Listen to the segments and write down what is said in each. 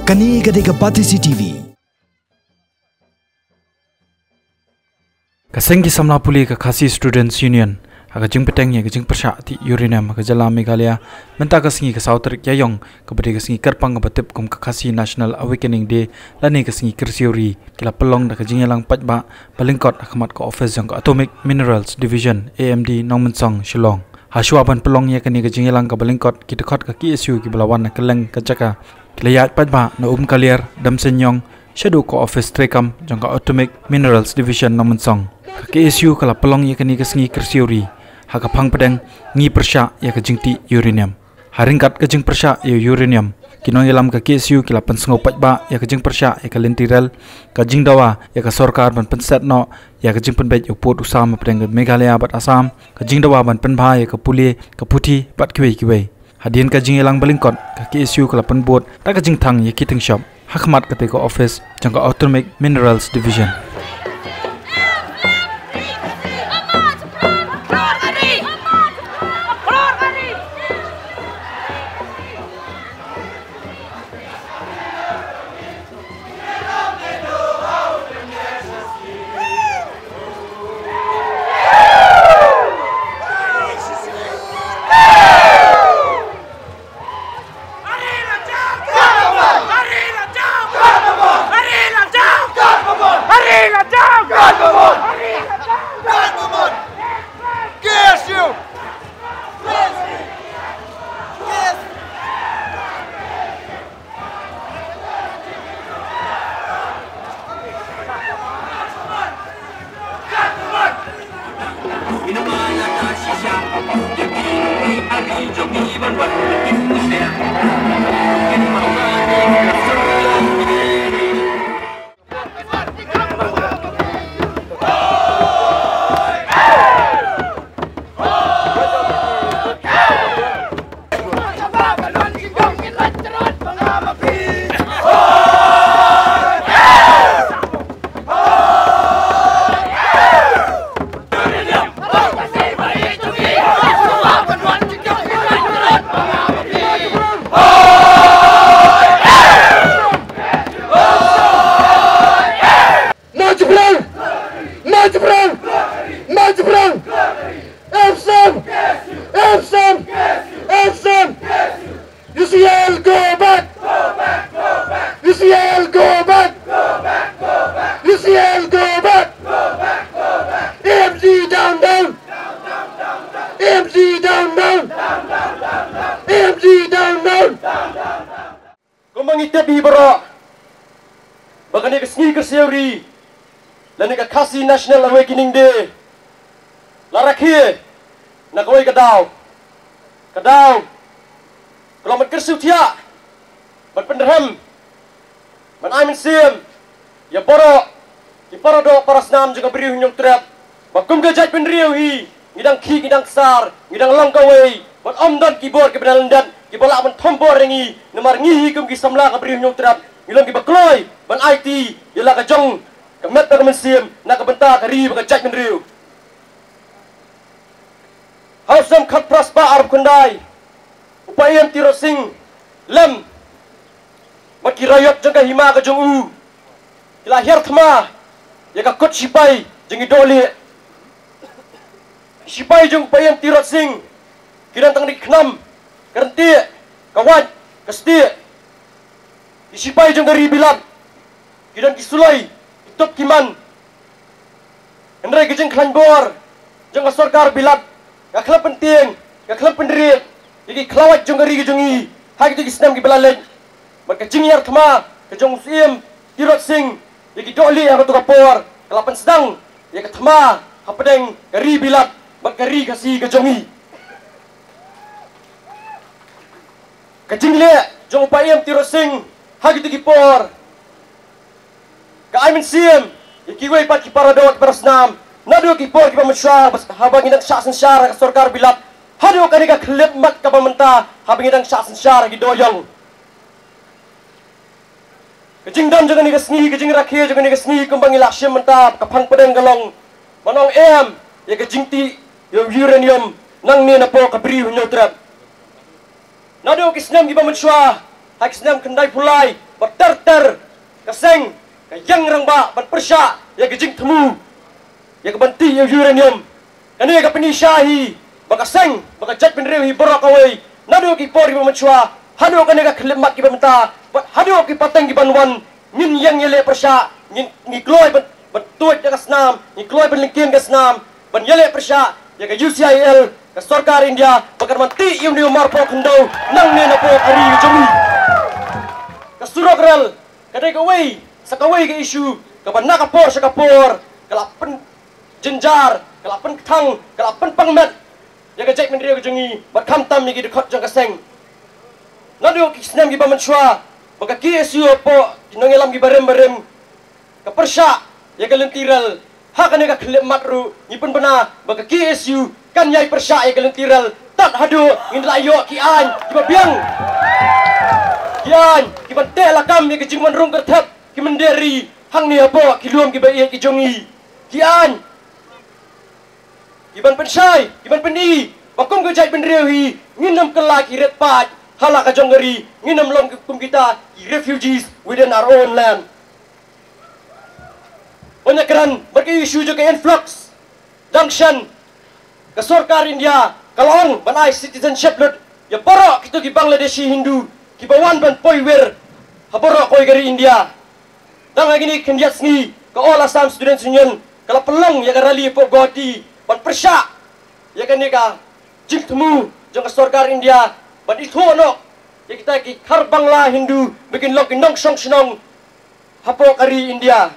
Kani Gadega Patisi TV. Kasenggi samla puli ka Khasi Students Union aga jing peteng ya jing persha ti uranium aga jala Meghalaya menta kasengi ka sauter yayong ka bade kasengi kerpang ka batip kum ka Khasi National Awakening Day lani kasengi kersiuri kila pelong da ka jing yalang patba balingkot akmat ka office jang ka Atomic Minerals Division AMD Nongmensong Shillong hasuaban pelong ya kani ka jing yalang ka balingkot kitakot ka KSU ki balawan na keleng ka jaka kila yat patba na kalier dam senyong shadow ko office trekam jang ka Atomic Minerals Division Nongmensong ka KSU kala pelong ya kani kasengi kersiuri haka pang pedang ngi persya ya kejingti uranium haringkat kejing persya ya uranium kinong yalam ka KSU kila pensengau patba ya kejing persya ya kalentirel kejing dawa ya ka sorkar ban penset no ya kejing penbet ya put usama pedang Meghalaya bat Assam kejing dawa ban penbha ya ka puli ka puti bat kiwei hadian kejing yalang balingkot ka KSU kala penbot ta kejing thang ya kiting shop hakmat ka teko office jangka Atomic Minerals Division. Bagani kesengi kersiuri lani ka Khasi National Awakening Day larakie nak koi kadau kalau man kersiu tia man penderham man aimin sim ya boro ki parodo parasnam juga beri hunyong trap bakum gajat penriu hi ngidang ki ngidang sar ngidang langkawai man omdan keyboard ke benalandan ki balak man tombor rengi nemar ngihi kum ki samla ka beri hunyong trap ngilang ki bakloi ban IT yala ka jong ka met ka mensim na ka benta ka ri ka jaj menriu hausam khat praspa arab kundai upayam tiro sing lem maki rayot jong ka hima ka jong u kila her thma ya ka kot sipai jeng idoli sipai jong upayam tiro sing kiran tang di knam kerenti ka waj ka sti isipai jong dari bilat kidan kisulai itop kiman endrai gejeng klanbor jong sorkar bilat ka klub penting ka klub pendiri iki klawat jong dari gejongi hagi iki senam ki belalej maka jingyar thma ke jong usim tirot sing iki doli ha to kapor kelapan sedang ya ka thma ha pedeng kari bilat maka ri kasi gejongi ka jingle jong upayam tirot sing hagi tu kipor ka aimin sim ikiwei pat kiparadot berasnam nadu kipor ki pamsyar habang inang syasen syar ka sorkar bilat hadu kani ka klip mat ka pamenta habang inang syasen syar ki doyong kejing dam jangan ni kesni kejing rakhia jangan ni kesni kumbang ilaksya mentap kapang pedang galong manong ya kejing ti yo uranium nang ni na po kabri hunyo trap nadu kisnam ki pamsyar hak senam kendai pulai berter kaseng yang rang ba ban persya ya gejing temu ya kebanti ya uranium kani ya penisyahi baka seng baka jat penrew hi borak away nado ki por ki mamchua hado kani ka khlemat ki bamta hado ki pateng ki banwan nin yang yele persya ni kloi ban tuat ya kasnam ni kloi ban lingkin kasnam ban yele persya ya ka UCIL ka sarkar India bakar manti yung niyo marpo khando nang ne na po kari jumi ka surokral kadai ka way sa kaway ka issue ka ban nakapor sa kapor kalapan jenjar kalapan thang kalapan pangmet ya ka jek men riyo jungi bat kham tam ni gi khot jang ka seng nadu ki snam gi bamanchwa baka ki issue po kinongelam gi barem ka persya ya ka lentiral ha ka ne ka khlem matru ni pun bana baka ki issue kan yai persya ya ka lentiral tat hadu ngin layo ki an ki babiang ki an ki bante lakam ni ki jingwan rung kerthap ki menderi hang ni apa ki luam ki bai ki jongi ki an ki ban pensai ki ban peni bakum ke jai penriu hi nginam kelai ki ret pat hala ka jongari nginam lom ki kum kita ki refugees within our own land banyak keran bagi isu juga influx junction ke sarkar India kalong banai citizenship lut ya borok kita ki Bangladeshi Hindu ki bawan ban poiwer ha borok koi gari India dang lagi ni kendiat sengi ke all Assam Students Union kalau pelong ya ka rally po goti ban persya ya ka ni ka jing temu jong sarkar India ban itu no ya kita ki khar Bangla Hindu bikin lok nong song snong hapo kari India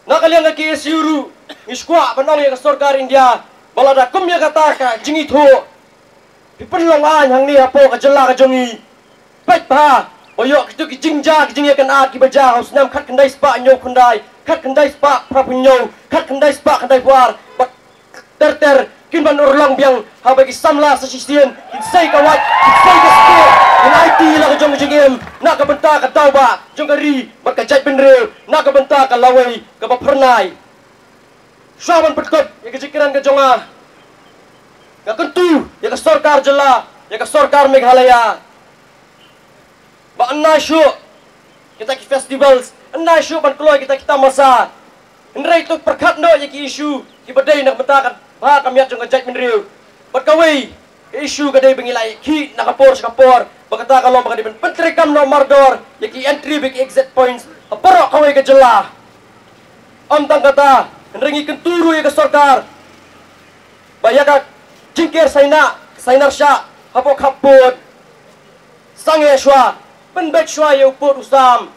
nakalian ki siuru iskwa banong ya ka sarkar India balada kum ya kata ka jing itu dipenlong an hang ni hapo ka jela ka jongi pet pa oyok itu ki jingja ki jing ya kan at ki baja haus nam khat kendai spa nyo kundai khat kendai spa prapunyo khat kendai spa kendai buar bat ter kin ban urlang biang ha bagi samla sa sisien kin sai ka wat kin sai ka ske kin IT la ka jong jingem na ka benta ka tauba jong kari bat ka jai penreu na ka benta ka lawai ka ba pernai syaban petkot ya ka jikiran ka jonga ka kentu ya ka sarkar jela ya ka sarkar Meghalaya ba anna syu kita ki festivals anna syu ban kloy kita masa ndrai tu perkhat no ya ki isu ki badai nak bentakan ba kamiat jong jaj menriu bat kawai isu kadai bengilai ki nakapor skapor bakata kalau baka diben pentrikam no mardor ya ki entry big exit points aparok kawai ka jela am tang kata ndrengi kenturu ya ka sarkar ba ya ka jingker sainar sya hapok hapot sange shwa penbet shwa ya upur usam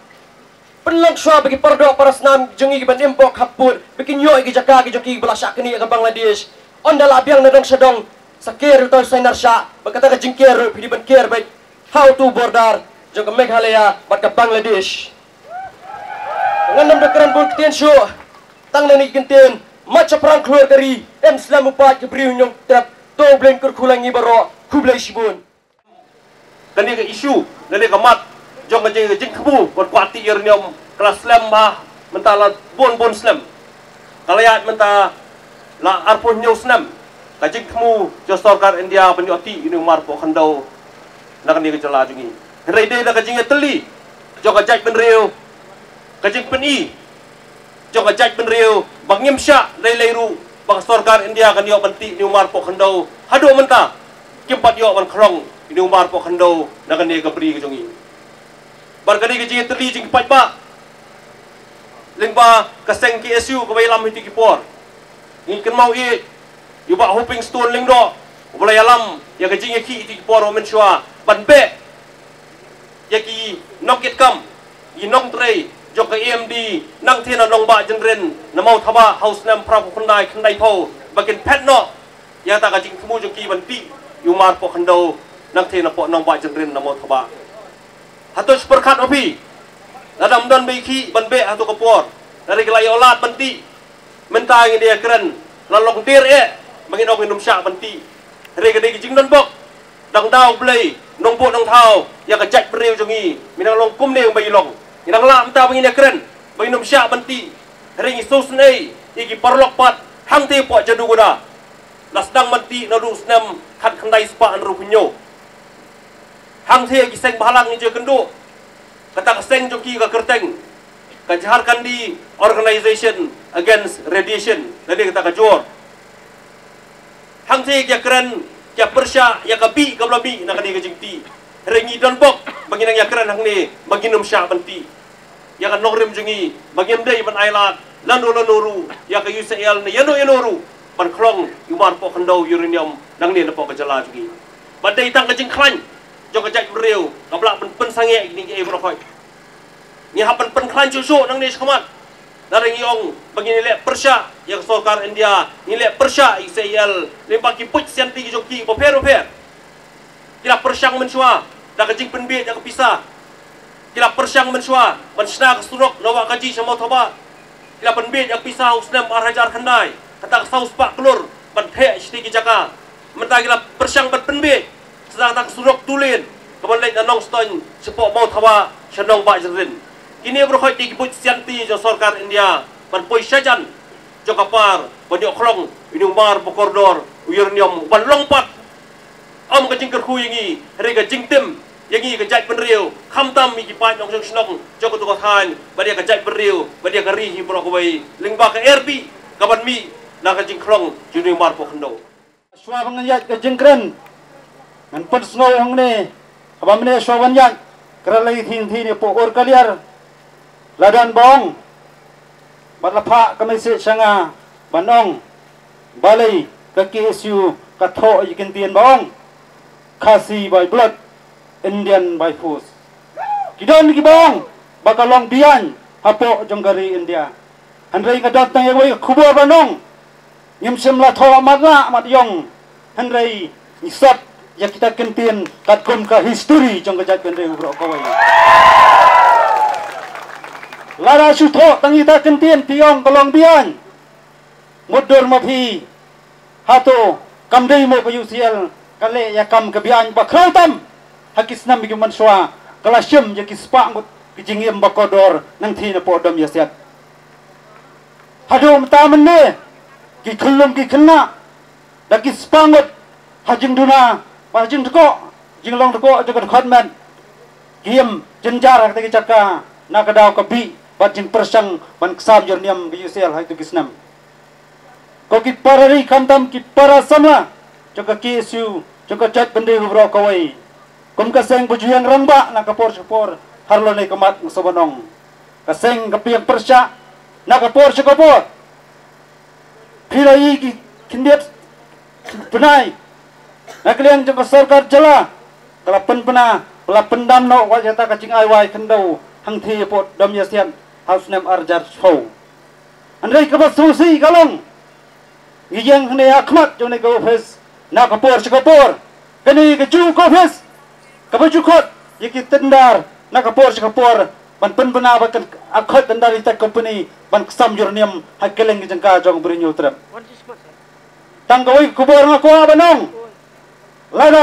penlang shwa bagi perdok para senam jengi ban impok haput bikin yo gi jaka gi joki belasak ni ke Bangladesh ondal abiang nadong sedong sakir to sainar sya bakata ka jingker pidi ban ker baik how to border jong ke Meghalaya bat ke Bangladesh nganam dekaran bul ketian syu tang nani kenten macha perang keluar dari Islam upat ke briu nyong tap to blen kur khulangi baro kublai sibun kani ke isu kani ke mat jong ke jing kebu kon kuati irniom kelas slam bah mentala bon slam kalayat menta la arpun nyu slam ka jing kemu jo sarkar India penyoti ini marpo khandau nak ni ke jela jungi reide da ka jing teli jo ka jaj penriu ka jing peni jo ka jaj penriu bangim sya leiru bang sarkar India kan yo penti ni marpo khandau hado menta kimpat yo ban khrong ini marpo khandau nak ni ke pri ke jungi barkani ke jing teli jing pat ba lingba kaseng ki SU ke bailam hiti ki por ni ken mau i yu ba hoping stone lingdo boleh alam ya ke jing ki hiti ki por men shwa ban be ya ki nokit kam i nong trei jok ke AMD nang thena nong ba jengren na mau thaba house nam pra khundai khandai tho bakin pet no ya ta ka jing kemu jok ki ban pi yu mar po khando nang thena po nong ba jengren na mau thaba hatos perkhat opi ladam don beiki ban be hatu kapor dari kelai olat banti mentang dia keren lalong tir bangin ok minum syak banti dari kedai jing don bok dang dau blai nong bo nong thau ya ka jaj breu jongi minang long kum ne bai long minang lam ta bangin dia keren bangin minum syak banti dari sus nei iki parlok pat hang te po jadu goda lasdang banti nadu snam khat khandai spa an ru punyo hang the ki seng bahalang ni je kendo kata seng joki ka kerteng ka Jharkhandi Organization Against Radiation tadi kata ka jor hang the ki keren ki persya ya ka bi ka blabi na ka di ka jingti rengi don bok banginang ya keren hang ni baginum sya banti ya kan nongrim jungi bagim dei ban ailat lanu lanuru ya ka UCL ni yano yanoru ban klong yumar po kendo uranium nang ni na po ka jala jungi badai tang ka jing klan jo ka jai rew ka blak pen sange ni ke bro khoi ni hapan pen klan chu nang ni skhamat dari ong bagini le persya ya sarkar India ni le persya UCL le bagi puj sianti joki bo fer kila persyang mensua da ka jing penbe ja ka pisah kila persyang mensua ban sna ka surok lawa kaji sama thoba kila penbe ja pisah usnam arhajar khandai kata saus pak kelur ban phe sti ki jaka menta kila persyang ban penbe sedang tak surok tulin kaban lek anong ston sepok mau thawa shenong ba jerin kini berkhoi di kibut sianti jo sarkar India ban poi sajan jo kapar ban yo khlong ini mar bokordor uranium ban longpat om ka jing kerhu yangi re ka jing tim yangi ka jai penriu kham tam mi ki pai nong jong snong jo ka tu ka than ba dia ka jai penriu ba dia ka ri hi bro ko bai lingba ka RB kaban mi na ka jing khlong juni mar po khndo swa bangyat ka jing kren ngan pen snow hang ne aba mene swa banyak keralai thin thi ne po or kaliar ladan bong batla ka message sanga banong balai ka KSU ka tho yikin tien bong Khasi by blood, Indian by force. Kidon ki bong, bakalong biyan, hapo jonggari India. Handray ka dot nang yaway kubor banong, nyimsim la tho matna matyong. Handray isat ya kita kentin katkum ka history jong kajat kendray ubro kaway. Lara sutho tang ita kentin tiyong kalong biyan. Mudur mapi, hato kamday mo pa UCL. Kale ya kam kebian bakrautam hakis nam bikin mansua kalasyem ya kispa ngut kijingim bakodor nang thi na podom yasiat hadum tamen ne ki khulum ki khna da kispa ngut hajing duna hajing teko jinglong teko jagat khatman kiem jenjar ta ki chaka na kadaw kabi bajing persang ban ksam jorniam ki UCL haitu kisnam ko ki parari kantam ki parasama Jika KSU, jika cat bende ubro kawai, kum kaseng bujuyang rangba na kapor harlo ni kamat ngusabanong, kaseng kapiang persya na kapor pilai ki kindiat penai, na kalian jika sarkar jala, kalau pena pendam no wajata kacing aiwai kendau hang thi pot dam yasian house name arjar show, andai kabat susi kalong, gijang hne akmat jone go face. Na kapor kani keju kofes kabaju kot yiki tendar na kapor ban pen bena bakan akhot tendar ita company ban ksam uranium hakeleng jengka jong berinyo trap tanggawai kubor ngako abanong lada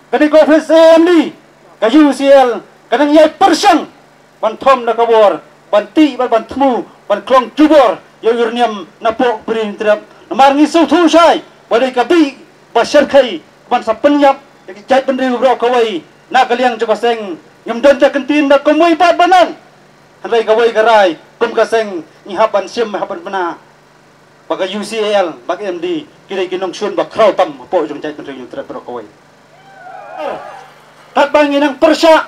kani kofes AMD kaju UCL kanang yai persang ban thom na kabor ban ti ban thmu ban klong jubor uranium na pok berin trap namar ngisu thu sai badai kabi Basar kai bangsa penyap jadi jat bendri ubro kawai nak kalian juga seng nyamdon ja kentin na komoi pat banan handai kawai garai kum kaseng nyihapan sim hapan bena baga UCL baga MD kira kinong syun bak kraw tam po jong jat bendri ubro kawai kat banginang persya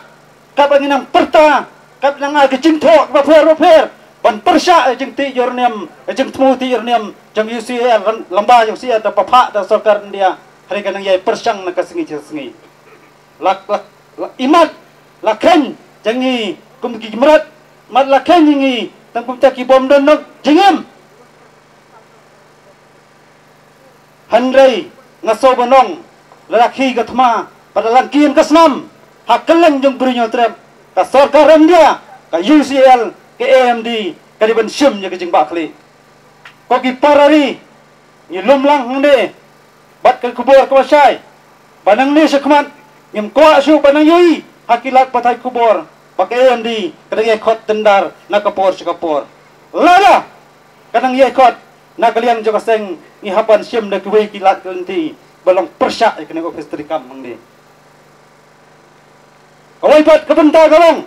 kat banginang perta kat nang ag jingtho ba fer ban persya jing ti uranium jing tmu ti uranium jang UCL lamba UCL da papa da sarkar India hari kanang yai persang na kasingi lak imat lakhan jangi kum ki merat mat lakhan ngi tang pum ki bom don nok jingam handrai ngaso banong lalaki gatma padalang kian kasnam hakalang jong brinyo trap ka sarkar India ka UCL ke AMD kaliban syum nya kejing bakli ko ki parari ni lumlang hande bat ke kubur kawasai banang ni sekmat ngim kwa su banang yui hakilat patai kubur pakai AMD kadang khot tendar na kapor lada kadang ye khot na kalian juga seng ni hapan syum na kuwi kilat kenti balong persyak kena office trikam hande Kawai pat kebenta galong.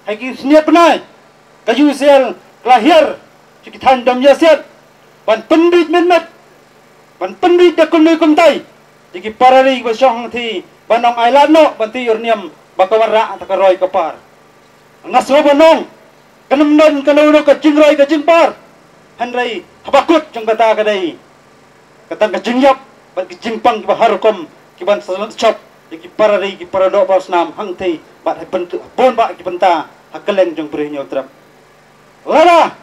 Hai seniat penai. Kayu sel kelahir. Cikitan dam yasiat. Ban pendit menmet. Ban pendit dakun kumtai. Jiki parari basyong ti banong ailano banti urniam bakawara takaroi kapar. Ngasro banong. Kanamnon kanauno kajingroi kajingpar. Handrai habakut jong kata kadai. Katang kajingyap bat kijingpang kibaharukom kiban salat chop. Jiki parari ki parado pasnam hangti bat bentuk bon ba ki benta hakeleng jong berinyo trap. Lala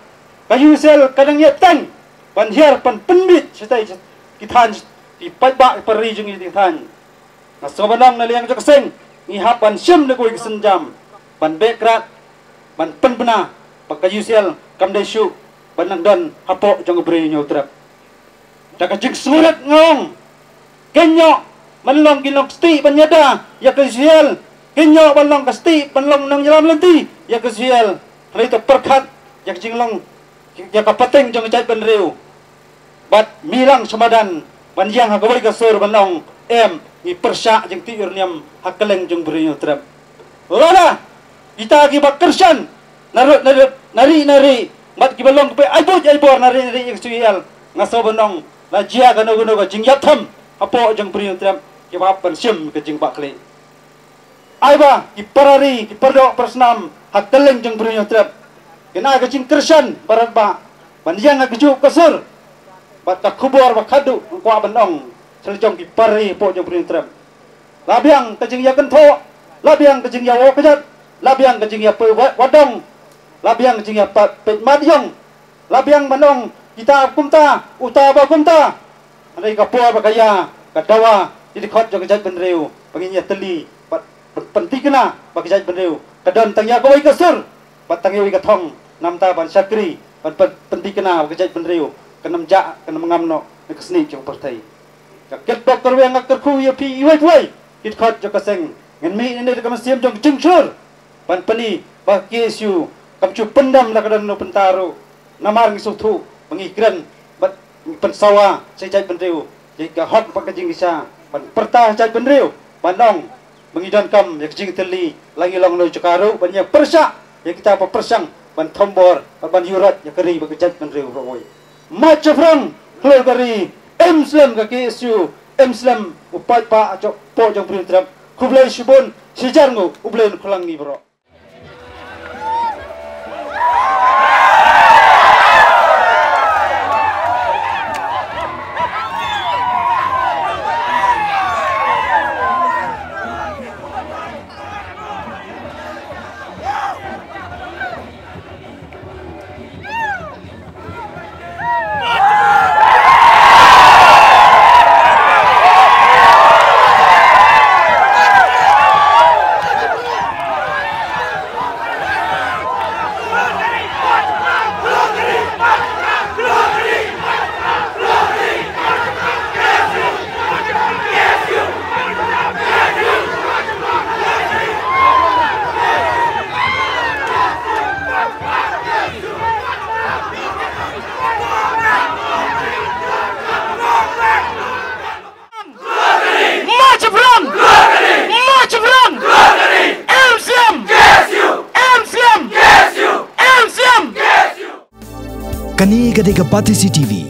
kayu sel kadang yetang ban hiar pan pendit setai kitan di ba parari jong kitan. Nasobanang naliang jok seng ni hapan syam na koy senjam ban bekrat ban penbena pak kayu sel kamdesyu ban nangdon hapo jong berinyo trap. Takajik surat ngong kenyo manlong ginok sti banyada ya kesial kinyo manlong kasti manlong nang jalan lenti ya kesial itu perkat ya jinglong ya kapateng jong jait benreu bat milang semadan banjang hagawai kasur manlong ni persya jeng ti urniam hakeleng jong berinyo trap lala kita gi bakersan nari bat gibalong pe aibor nari ya kesial ngaso benong lajia gano jingyap tham apo jong berinyo trap kibapan sim ke jing bakle aiba kiparari kipardo persnam hakeleng jeng berinyo trap kena ke jing kersan barat ba banjang ke ju kasur bat kubor ba kadu kwa benong seljong kipari po jeng berinyo trap labiang ke jing ya kentho labiang ke jing ya wo kejat labiang ke jing ya pe wadong labiang ke jing ya pe madyong labiang benong kita kumta utaba kumta andai kapor ba kaya kadawa jadi khot jo kejat benreu panginya teli pat penting kena bagi kejat benreu kadon tangya koi kasur pat tangya wi kathong namta ban sakri pat penting kena kejat benreu kenam ja kenam ngamno nekesni jong partai ket doktor wi ngak terku ya pi iwai kit khot jo kaseng ngen mi ini kam siam jong jingshur pan pani ba kesu kam chu pendam la kadon no pentaro namar ngisutu pengikran bat pensawa sejat benreu jika hot pak jing isa pertah jat benreu bandong mengidan kam ya kecing teli lagi long no cakaru banyak persak ya kita apa persang ban tombor ban yurat ya keri bekejat benreu roy macafrang klor kari emslam ka kesu emslam upai pa acok po jong printrap kublai shibon sijarngo ublai kulangi bro. Kani Gadega Patisi TV.